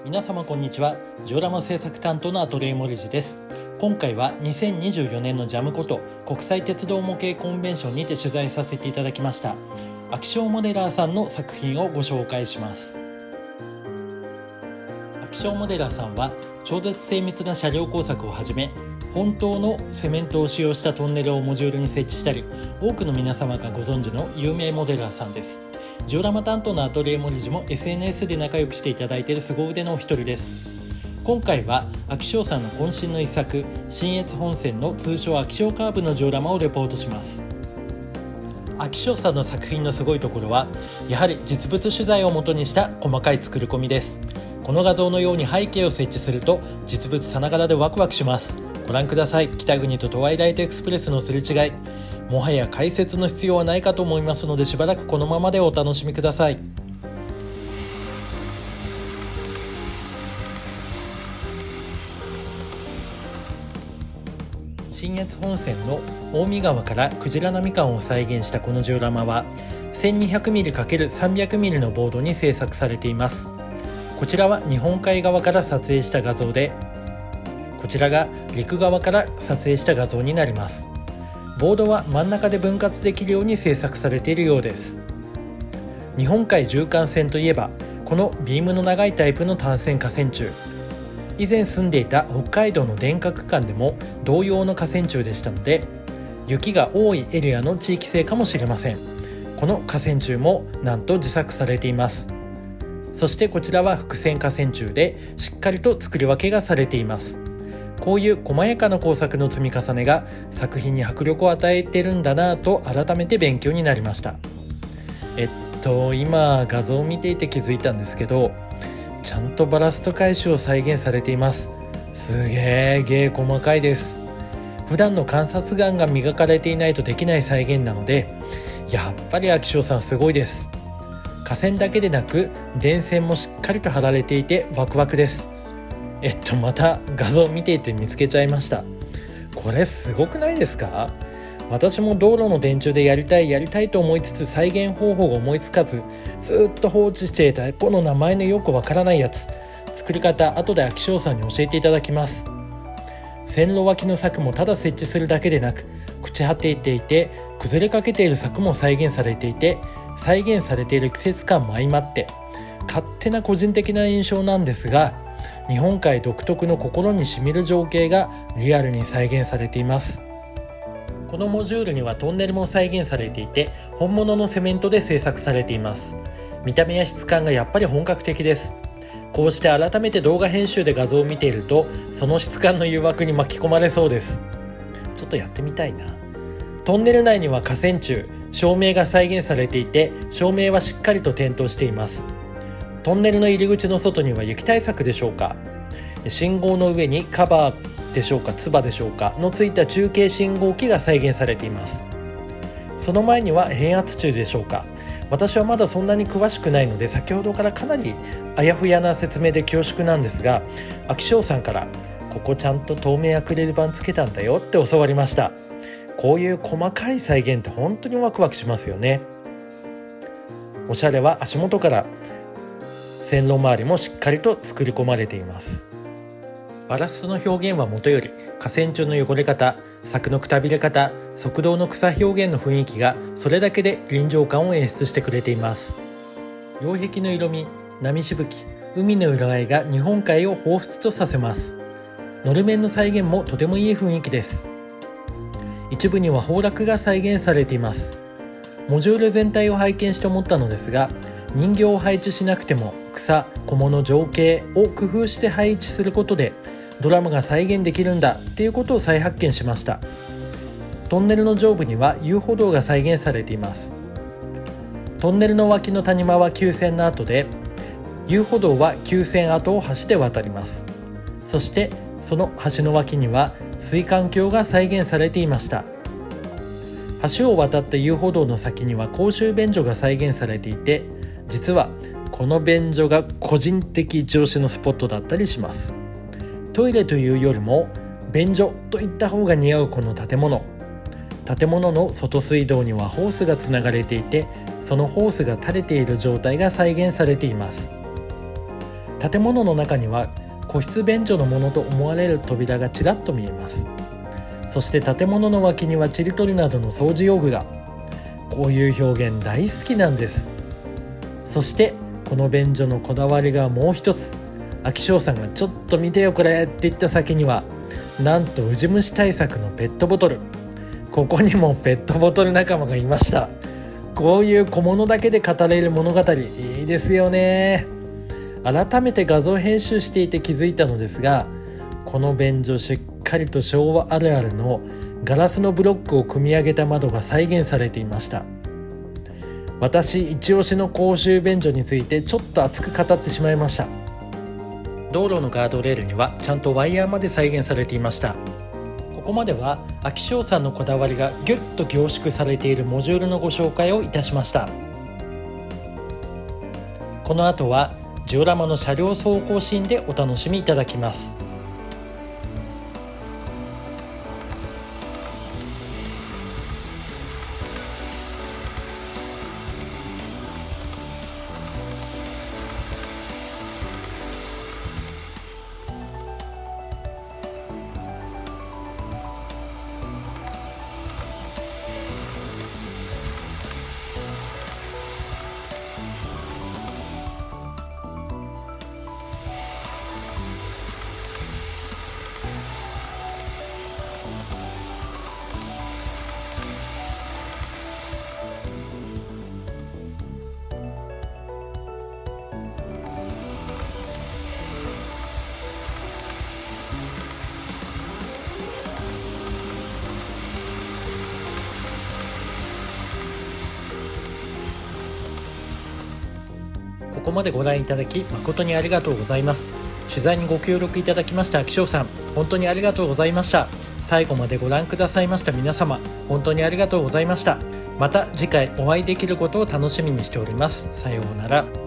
皆様こんにちは。ジオラマ制作担当のアトリエモリジです。今回は2024年のジャムこと国際鉄道模型コンベンションにて取材させていただきましたアキションモデラーさんの作品をご紹介します。アキションモデラーさんは超絶精密な車両工作をはじめ、本当のセメントを使用したトンネルをモジュールに設置したり、多くの皆様がご存知の有名モデラーさんです。ジオラマ担当のアトリエモリジも SNS で仲良くしていただいている凄腕のお一人です。今回はアキショーさんの渾身の一作、信越本線の通称アキショーカーブのジオラマをレポートします。アキショーさんの作品のすごいところは、やはり実物取材を元にした細かい作り込みです。この画像のように背景を設置すると実物さながらでワクワクします。ご覧ください。北国とトワイライトエクスプレスのすれ違い、もはや解説の必要はないかと思いますので、しばらくこのままでお楽しみください。信越本線の近江川からクジラ並間を再現したこのジオラマは 1200mm×300mm のボードに制作されています。こちらは日本海側から撮影した画像で、こちらが陸側から撮影した画像になります。ボードは真ん中で分割できるように制作されているようです。日本海縦貫線といえば、このビームの長いタイプの単線架線柱、以前住んでいた北海道の電化区間でも同様の架線柱でしたので、雪が多いエリアの地域性かもしれません。この架線柱もなんと自作されています。そしてこちらは複線架線柱で、しっかりと作り分けがされています。こういう細やかな工作の積み重ねが作品に迫力を与えてるんだなぁと改めて勉強になりました。今画像を見ていて気づいたんですけど、ちゃんとバラスト回収を再現されています。すげー細かいです。普段の観察眼が磨かれていないとできない再現なので、やっぱりアキショーさんすごいです。架線だけでなく電線もしっかりと張られていてワクワクです。また画像を見ていて見つけちゃいました。これすごくないですか？私も道路の電柱でやりたいと思いつつ、再現方法が思いつかず、ずっと放置していたこの名前のよくわからないやつ、作り方後でアキショーさんに教えていただきます。線路脇の柵もただ設置するだけでなく、朽ち果てていて崩れかけている柵も再現されていて、再現されている季節感も相まって、勝手な個人的な印象なんですが、日本海独特の心にしみる情景がリアルに再現されています。このモジュールにはトンネルも再現されていて、本物のセメントで製作されています。見た目や質感がやっぱり本格的です。こうして改めて動画編集で画像を見ていると、その質感の誘惑に巻き込まれそうです。ちょっとやってみたいな。トンネル内には架線柱、照明が再現されていて、照明はしっかりと点灯しています。トンネルの入り口の外には雪対策でしょうか、信号の上にカバーでしょうか、つばでしょうかのついた中継信号機が再現されています。その前には変圧柱でしょうか。私はまだそんなに詳しくないので、先ほどからかなりあやふやな説明で恐縮なんですが、アキショーさんからここちゃんと透明アクリル板つけたんだよって教わりました。こういう細かい再現って本当にワクワクしますよね。おしゃれは足元から、線路周りもしっかりと作り込まれています。バラストの表現はもとより、架線柱の汚れ方、柵のくたびれ方、側道の草表現の雰囲気がそれだけで臨場感を演出してくれています。擁壁の色味、波しぶき、海の色合いが日本海を彷彿とさせます。のる面の再現もとてもいい雰囲気です。一部には崩落が再現されています。モジュール全体を拝見して思ったのですが、人形を配置しなくても草、小物、情景を工夫して配置することでドラマが再現できるんだっていうことを再発見しました。トンネルの上部には遊歩道が再現されています。トンネルの脇の谷間は急線の跡で、遊歩道は急線跡を橋で渡ります。そしてその橋の脇には水管橋が再現されていました。橋を渡った遊歩道の先には公衆便所が再現されていて、実はこの便所が個人的上司のスポットだったりします。トイレというよりも便所といった方が似合うこの建物の外水道にはホースがつながれていて、そのホースが垂れている状態が再現されています。建物の中には個室便所のものと思われる扉がちらっと見えます。そして建物の脇にはちりとりなどの掃除用具が。こういう表現大好きなんです。そしてこの便所のこだわりがもう一つ。秋翔さんがちょっと見てよこれって言った先には、なんとウジ虫対策のペットボトル。ここにもペットボトル仲間がいました。こういう小物だけで語れる物語、いいですよね。改めて画像編集していて気づいたのですが、この便所しっかりと昭和あるあるのガラスのブロックを組み上げた窓が再現されていました。私一押しの公衆便所についてちょっと熱く語ってしまいました。道路のガードレールにはちゃんとワイヤーまで再現されていました。ここまでは秋翔さんのこだわりがギュッと凝縮されているモジュールのご紹介をいたしました。この後はジオラマの車両走行シーンでお楽しみいただきます。ここまでご覧いただき誠にありがとうございます。取材にご協力いただきました秋翔さん、本当にありがとうございました。最後までご覧くださいました皆様、本当にありがとうございました。また次回お会いできることを楽しみにしております。さようなら。